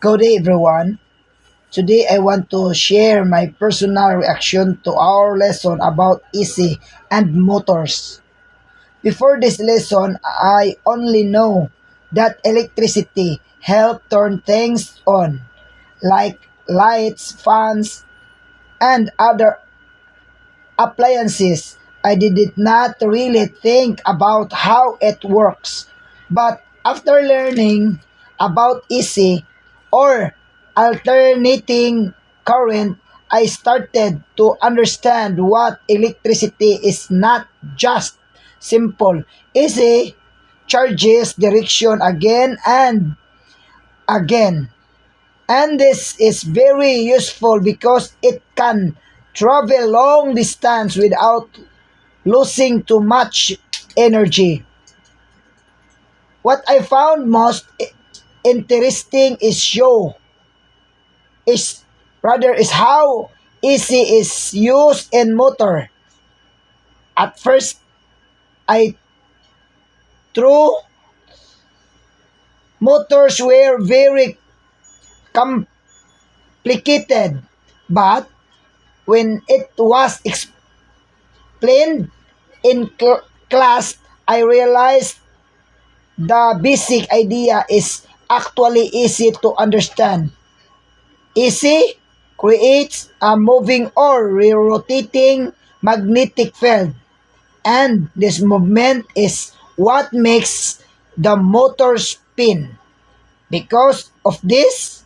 Good day, everyone. Today I want to share my personal reaction to our lesson about AC and motors. Before this lesson, I only know that electricity help turn things on, like lights, fans, and other appliances. I did not really think about how it works. But after learning about AC or alternating current, I started to understand what electricity is not just simple. AC charges direction again and again. And this is very useful because it can travel long distance without losing too much energy. What I found most interesting is how easy is used in motor. At first, I thought motors were very complicated, but when it was explained in class, I realized the basic idea is actually easy to understand. AC creates a moving or rotating magnetic field, and this movement is what makes the motor spin. Because of this,